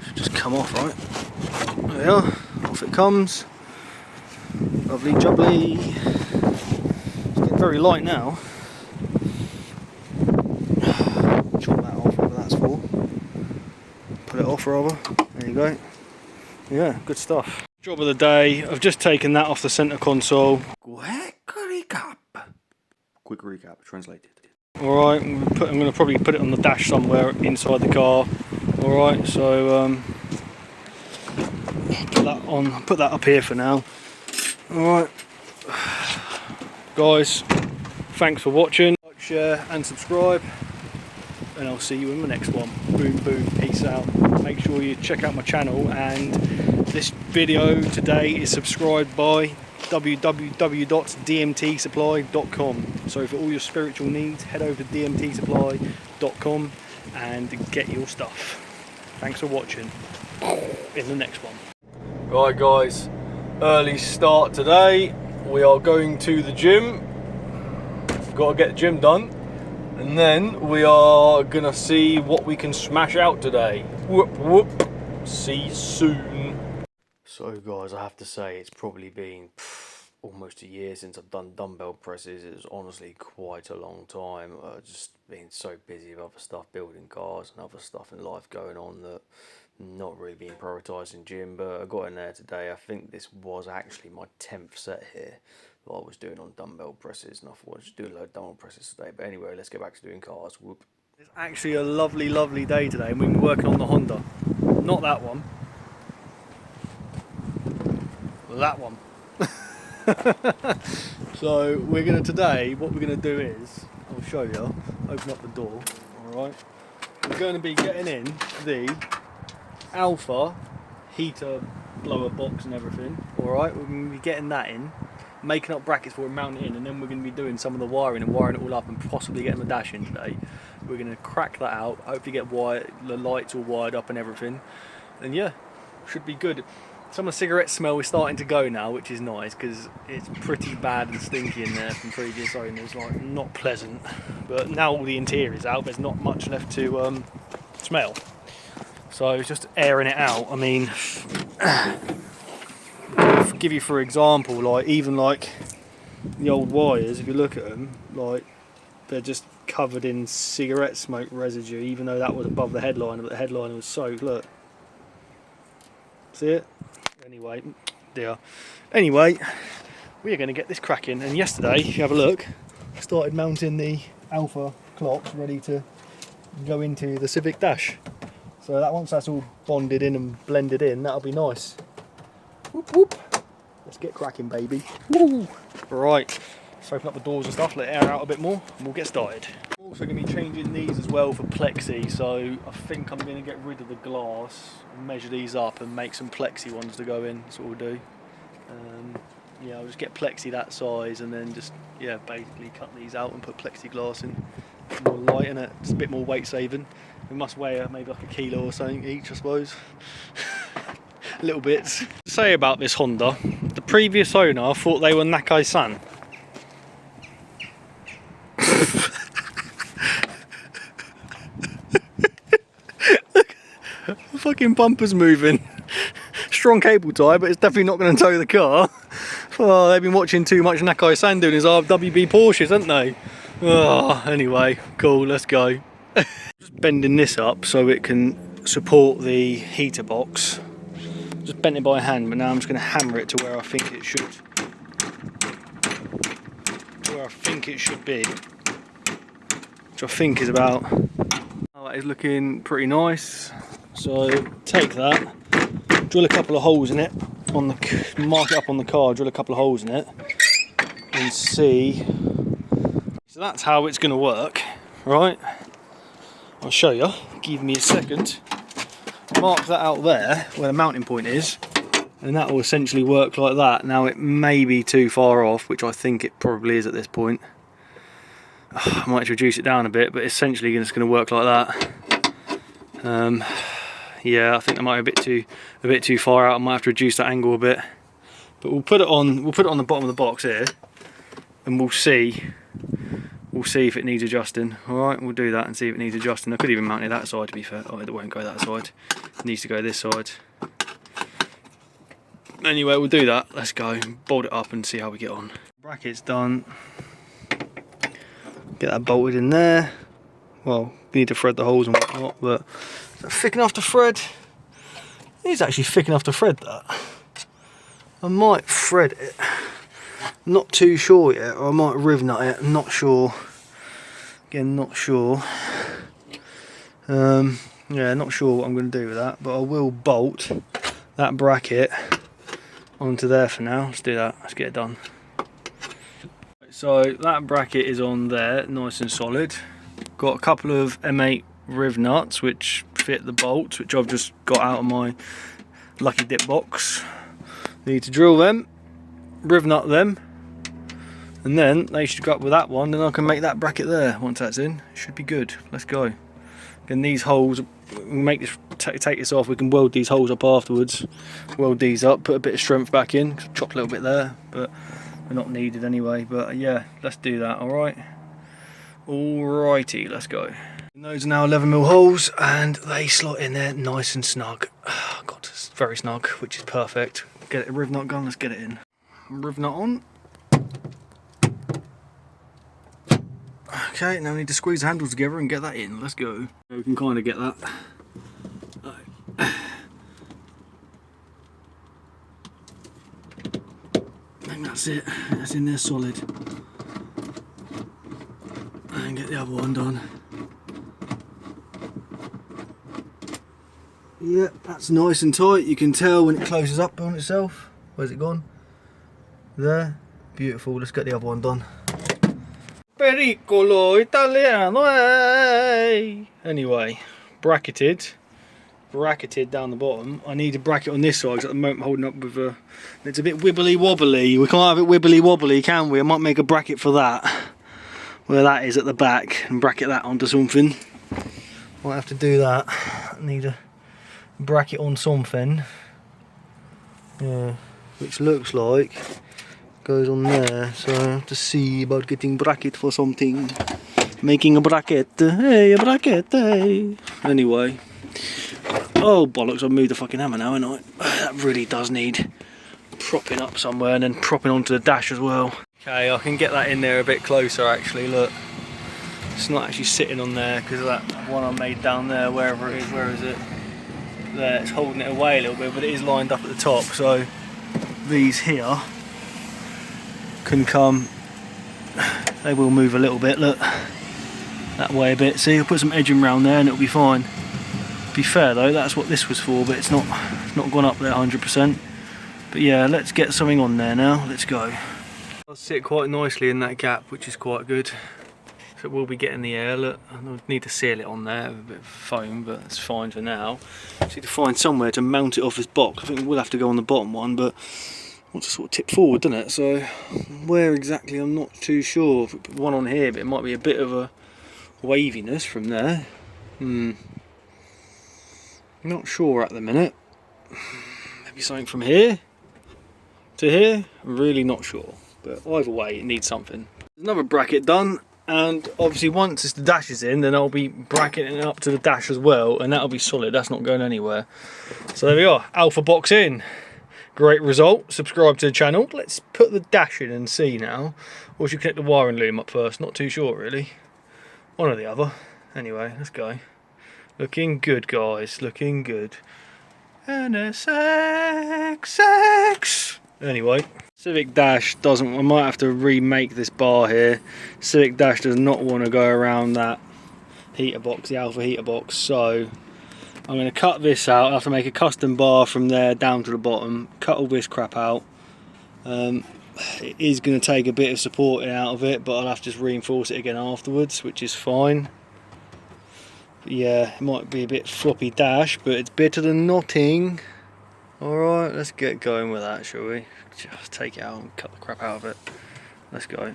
Should just come off, right? There we are. Off it comes. Lovely jubbly. It's getting very light now. Chop that off, whatever that's for. Put it off rather. There you go. Yeah, good stuff. Job of the day. I've just taken that off the centre console. Quick recap, translated. Alright, I'm going to probably put it on the dash somewhere inside the car. Alright, so put that up here for now. Alright, guys, thanks for watching. Like, share and subscribe, and I'll see you in the next one. Boom boom, peace out. Make sure you check out my channel, and this video today is subscribed by www.dmtsupply.com. So for all your spiritual needs, head over to dmtsupply.com and get your stuff. Thanks for watching. In the next one. Right guys, early start today. We are going to the gym. Got to get the gym done, and then we are gonna see what we can smash out today. Whoop whoop. See you soon. So guys, I have to say it's probably been almost a year since I've done dumbbell presses. It was honestly quite a long time. I've just been so busy with other stuff, building cars and other stuff in life going on, that not really being prioritising gym, but I got in there today. I think this was actually my 10th set here that I was doing on dumbbell presses, and I thought I'd just do a load of dumbbell presses today. But anyway, let's get back to doing cars. Whoop. It's actually a lovely, lovely day today, and we've been working on the Honda. Not that one. That one. So we're gonna today, what we're gonna do is, I'll show you, open up the door, alright. We're going to be getting in the ALFA heater blower box and everything, alright. We're going to be getting that in, making up brackets for it, mounting it in, and then we're going to be doing some of the wiring and wiring it all up and possibly getting the dash in today. We're going to crack that out, hopefully get the lights all wired up and everything, and yeah, should be good. Some of the cigarette smell is starting to go now, which is nice because it's pretty bad and stinky in there from previous owners, like not pleasant. But now all the interior is out, there's not much left to smell. So it's just airing it out. I mean, give you for example, like even like the old wires, if you look at them, like they're just covered in cigarette smoke residue, even though that was above the headliner, but the headliner was soaked. Look, see it? Anyway, dear. Anyway, we are going to get this cracking. And yesterday, if you have a look, I started mounting the ALFA clocks ready to go into the Civic dash. So that once that's all bonded in and blended in, that'll be nice. Whoop whoop. Let's get cracking, baby. Woo. Right, let's open up the doors and stuff, let it air out a bit more, and we'll get started. I'm also going to be changing these as well for plexi, so I think I'm going to get rid of the glass, measure these up and make some plexi ones to go in. That's what we'll do. Yeah, I'll just get plexi that size and then just, yeah, basically cut these out and put plexiglass in. More light in it, it's a bit more weight saving. We must weigh maybe like a kilo or something each, I suppose. Little bits. To say about this Honda, the previous owner thought they were Nakai-san. Look, the fucking bumper's moving. Strong cable tie, but it's definitely not going to tow the car. Oh, they've been watching too much Nakai-san doing his WB Porsches, haven't they? Oh, anyway, cool, let's go. Just bending this up so it can support the heater box. Just bent it by hand, but now I'm just going to hammer it to where I think it should. To where I think it should be. Which I think is about. Oh, that is looking pretty nice. So take that, drill a couple of holes in it, mark it up on the car, drill a couple of holes in it, and see. So that's how it's going to work, right? I'll show you. Give me a second. Mark that out there where the mounting point is, and that will essentially work like that. Now it may be too far off, which I think it probably is at this point. I might reduce it down a bit, but essentially it's going to work like that. Yeah, I think that might be a bit too far out. I might have to reduce that angle a bit, but we'll put it on the bottom of the box here, and we'll see if it needs adjusting. Alright, we'll do that and see if it needs adjusting. I could even mount it that side, to be fair. Oh, it won't go that side. It needs to go this side. Anyway, we'll do that. Let's go. Bolt it up and see how we get on. Bracket's done. Get that bolted in there. Well, we need to thread the holes and whatnot, but is that thick enough to thread? It is actually thick enough to thread that. I might thread it. Not too sure yet, or I might riv nut it. I'm not sure. Again, not sure. Yeah, not sure what I'm going to do with that, but I will bolt that bracket onto there for now. Let's do that. Let's get it done. So that bracket is on there, nice and solid. Got a couple of M8 riv nuts which fit the bolts, which I've just got out of my lucky dip box. Need to drill them, riv nut them, and then they should go up with that one. Then I can make that bracket there. Once that's in, it should be good. Let's go. And these holes, make this, take this off. We can weld these holes up afterwards. Weld these up, put a bit of strength back in. Chop a little bit there, but they're not needed anyway. But yeah, let's do that. All right. Alrighty, let's go. And those are now 11mm holes, and they slot in there nice and snug. Oh, God, it's very snug, which is perfect. Get it, riv nut gun. Let's get it in. Riv nut on. Okay, now we need to squeeze the handles together and get that in. Let's go. We can kind of get that. I think that's it. That's in there solid. And get the other one done. Yep, that's nice and tight. You can tell when it closes up on itself. Where's it gone? There. Beautiful. Let's get the other one done. Pericolo Italiano. Anyway, bracketed down the bottom. I need a bracket on this side because at the moment I'm holding up with a. It's a bit wibbly wobbly. We can't have it wibbly wobbly, can we? I might make a bracket for that, where that is at the back, and bracket that onto something. Might have to do that. I need a bracket on something. Yeah, which looks like goes on there, so I have to see about getting bracket for something. Making a bracket, hey, a bracket, hey. Anyway, oh bollocks, I've moved the fucking hammer now, haven't I? That really does need propping up somewhere and then propping onto the dash as well. Okay, I can get that in there a bit closer actually, look. It's not actually sitting on there because of that one I made down there, wherever it is. Where is it? There, it's holding it away a little bit, but it is lined up at the top, so these here can come, they will move a little bit, look, that way a bit. See, I'll put some edging around there and it'll be fine. To be fair though, that's what this was for, but it's not gone up there 100%. But yeah, let's get something on there now, let's go. I'll sit quite nicely in that gap, which is quite good. So it will be getting the air, look, I need to seal it on there with a bit of foam, but it's fine for now. Just need to find somewhere to mount it off this box. I think we'll have to go on the bottom one, but I want to sort of tip forward, doesn't it? So where exactly, I'm not too sure. If we put one on here, but it might be a bit of a waviness from there. Not sure at the minute. Maybe something from here to here, I'm really not sure. But either way, it needs something. There's another bracket done. And obviously once the dash is in, then I'll be bracketing it up to the dash as well, and that'll be solid, that's not going anywhere. So there we are, Alpha box in. Great result, subscribe to the channel. Let's put the dash in and see now. Or should we connect the wiring loom up first? Not too sure really. One or the other. Anyway, let's go. Looking good guys, looking good. NSXX. Anyway. Civic dash doesn't, I might have to remake this bar here. Civic dash does not want to go around that heater box, the Alpha heater box, so I'm going to cut this out. I'll have to make a custom bar from there down to the bottom, cut all this crap out. It is going to take a bit of supporting out of it, but I'll have to just reinforce it again afterwards, which is fine. But yeah, it might be a bit floppy dash, but it's better than nothing. Alright, let's get going with that, shall we? Just take it out and cut the crap out of it. Let's go.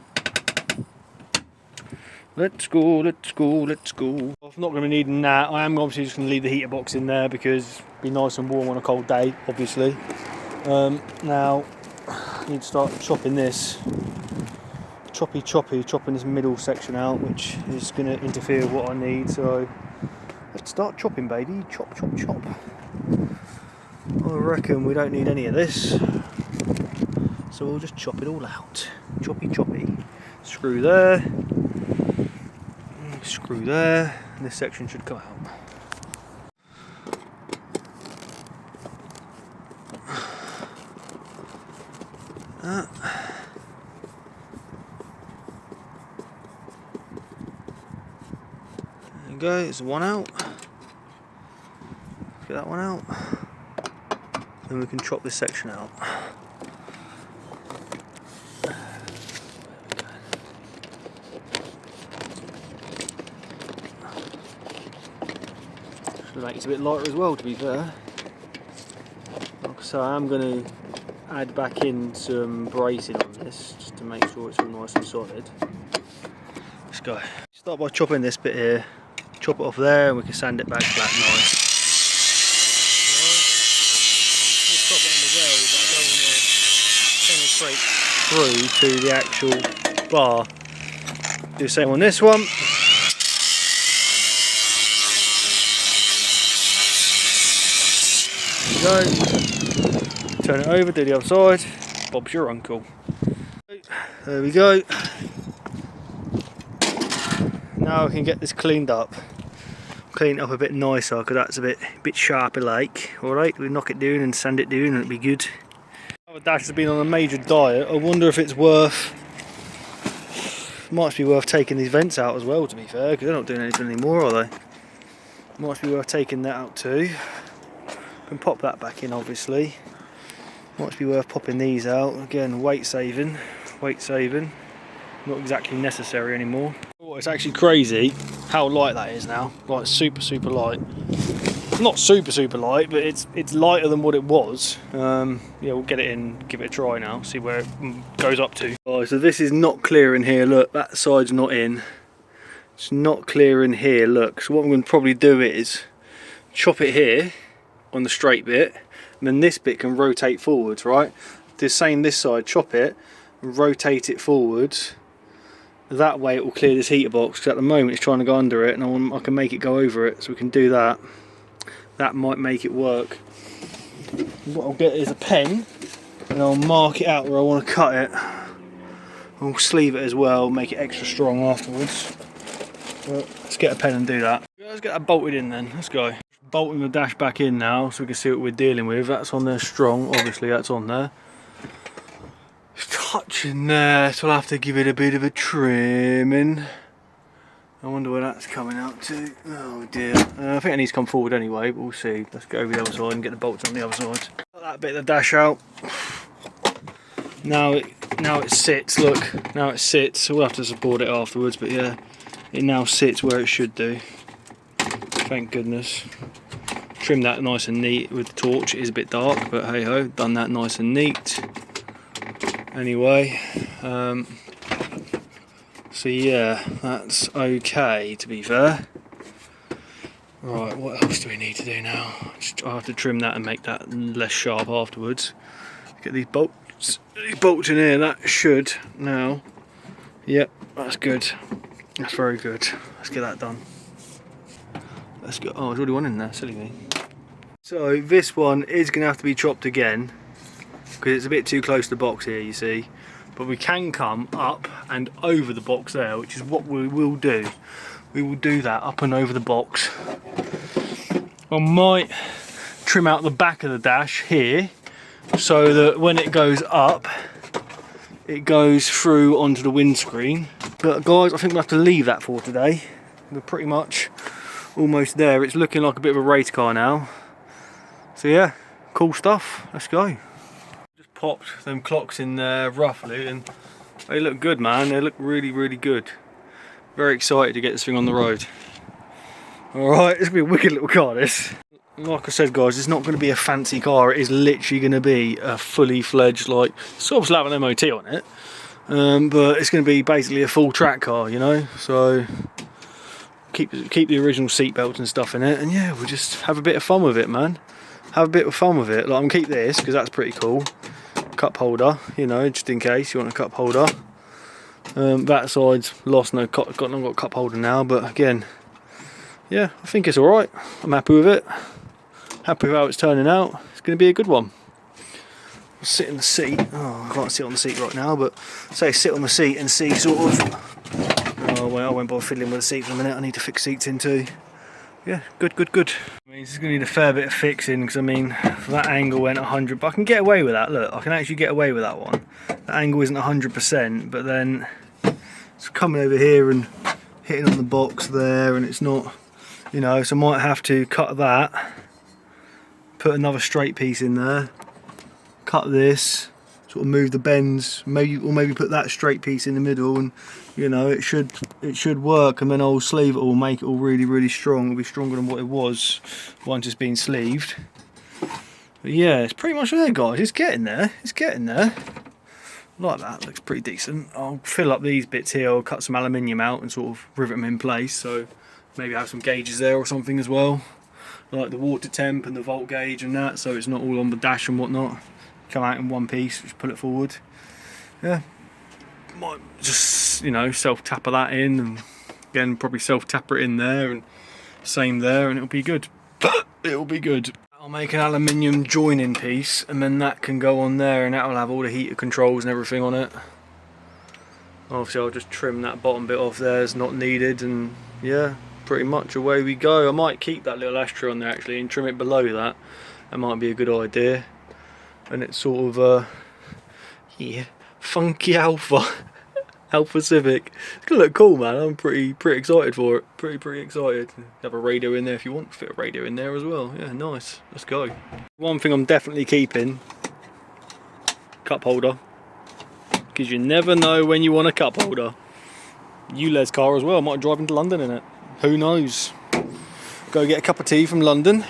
Let's go, let's go, let's go. I'm not going to be needing that. I am obviously just going to leave the heater box in there because it'll be nice and warm on a cold day, obviously. Now, I need to start chopping this. Chopping this middle section out, which is going to interfere with what I need. So, let's start chopping, baby. Chop, chop, chop. I reckon we don't need any of this, so we'll just chop it all out. Choppy choppy. Screw there, and this section should come out. There you go, it's one out. Get that one out. Then we can chop this section out. Should make it a bit lighter as well, to be fair. So I am going to add back in some bracing on this, just to make sure it's all nice and solid. Let's go. Start by chopping this bit here, chop it off there, and we can sand it back flat nice. Straight through to the actual bar. Do the same on this one. There we go. Turn it over, do the other side. Bob's your uncle. There we go. Now I can get this cleaned up. Clean it up a bit nicer because that's a bit sharper like. Alright, we knock it down and sand it down and it'll be good. The dash has been on a major diet. I wonder if it's might be worth taking these vents out as well, to be fair, because they're not doing anything anymore, are they? Might be worth taking that out too. Can pop that back in, obviously. Might be worth popping these out. Again, weight saving. Not exactly necessary anymore. Oh, it's actually crazy how light that is now. Like super light. Not super light, but it's lighter than what it was. Yeah, we'll get it in, give it a try now, see where it goes up to. Oh, so this is not clear in here. Look, that side's not in. It's not clear in here. Look. So what I'm going to probably do is chop it here on the straight bit, and then this bit can rotate forwards, right? Do the same this side. Chop it, and rotate it forwards. That way it will clear this heater box. Because at the moment it's trying to go under it, and I can make it go over it. So we can do that. That might make it work. What I'll get is a pen and I'll mark it out where I want to cut it. I'll sleeve it as well, make it extra strong afterwards. Well, let's get a pen and do that. Let's get that bolted in then, let's go. Bolting the dash back in now so we can see what we're dealing with. That's on there strong, obviously that's on there. It's touching there, so I'll have to give it a bit of a trimming. I wonder where that's coming out to. Oh dear. I think it needs to come forward anyway, but we'll see. Let's go over the other side and get the bolts on the other side. Got that bit of the dash out. Now it sits, look. Now it sits. We'll have to support it afterwards, but yeah. It now sits where it should do. Thank goodness. Trim that nice and neat with the torch. It is a bit dark, but hey ho, done that nice and neat. Anyway, so yeah, that's okay to be fair. Right, what else do we need to do now? I have to trim that and make that less sharp afterwards. Get these bolts in here, that should now. Yep, that's good. That's very good. Let's get that done. Let's go. Oh, there's already one in there, silly me. So this one is going to have to be chopped again because it's a bit too close to the box here, you see. But we can come up and over the box there, which is what we will do. We will do that up and over the box. I might trim out the back of the dash here so that when it goes up, it goes through onto the windscreen. But guys, I think we'll have to leave that for today. We're pretty much almost there. It's looking like a bit of a race car now. So yeah, cool stuff. Let's go. Just popped them clocks in there roughly and they look good, man. They look really, really good. Very excited to get this thing on the road. Alright, it's going to be a wicked little car, this. Like I said, guys, it's not going to be a fancy car. It is literally going to be a fully fledged, like, sort of slap an MOT on it. But it's going to be basically a full track car, you know. So keep the original seat belts and stuff in it, and yeah, we'll just have a bit of fun with it, man. Have a bit of fun with it. Like, I'm gonna keep this because that's pretty cool. Cup holder, you know, just in case you want a cup holder. That side's lost, not got cup holder now, but again, yeah, I think it's all right. I'm happy with it. Happy with how it's turning out. It's going to be a good one. I'll sit in the seat. Oh, I can't sit on the seat right now, but say sit on the seat and see sort of. Oh well, I won't bother fiddling with the seat for a minute. I need to fix seats in too. Yeah, good. I mean, this is going to need a fair bit of fixing because I mean, that angle went 100, but I can get away with that. Look, I can actually get away with that one. The angle isn't 100%, but then it's coming over here and hitting on the box there, and it's not, you know, so I might have to cut that, put another straight piece in there, cut this, sort of move the bends, maybe put that straight piece in the middle, and you know, it should work, and then I'll sleeve it all, make it all really, really strong. It'll be stronger than what it was once it's been sleeved. But yeah, it's pretty much there, guys. It's getting there. It's getting there. Like that, looks pretty decent. I'll fill up these bits here. I'll cut some aluminium out and sort of rivet them in place. So maybe have some gauges there or something as well, like the water temp and the volt gauge and that, so it's not all on the dash and whatnot. Come out in one piece, just pull it forward. Yeah. Might just, you know, self-tapper that in, and again probably self-tapper it in there, and same there, and it'll be good. It'll be good. I'll make an aluminium joining piece, and then that can go on there, and that'll have all the heater controls and everything on it. Obviously I'll just trim that bottom bit off there, it's not needed, and yeah, pretty much away we go. I might keep that little ashtray on there actually and trim it below that. That might be a good idea. And it's sort of yeah, funky Alpha Civic. It's gonna look cool, man. I'm pretty excited for it. Pretty excited. Have a radio in there if you want. Fit a radio in there as well. Yeah, nice. Let's go. One thing I'm definitely keeping: cup holder, because you never know when you want a cup holder. ULEZ car as well. I might drive into London in it. Who knows? Go get a cup of tea from London.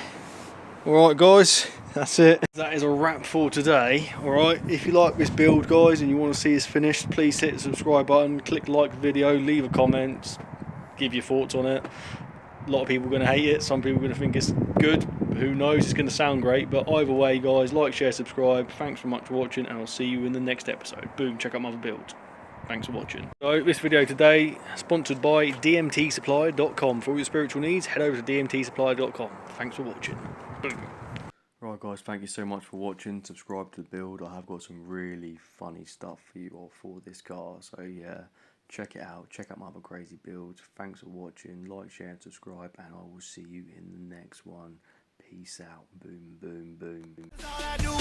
All right, guys. That's it. That is a wrap for today. Alright, if you like this build, guys, and you want to see us finished, please hit the subscribe button, click like the video, leave a comment, give your thoughts on it. A lot of people are going to hate it, some people are going to think it's good, who knows, it's going to sound great, but either way, guys, like, share, subscribe. Thanks so much for watching, and I'll see you in the next episode. Boom, check out my other build. Thanks for watching. So this video today sponsored by dmtsupply.com. For all your spiritual needs, head over to dmtsupply.com. Thanks for watching. Boom. Right guys, thank you so much for watching. Subscribe to the build. I have got some really funny stuff for you all for this car, so yeah, check it out. Check out my other crazy builds. Thanks for watching. Like, share, and subscribe, and I will see you in the next one. Peace out. Boom, boom, boom, boom.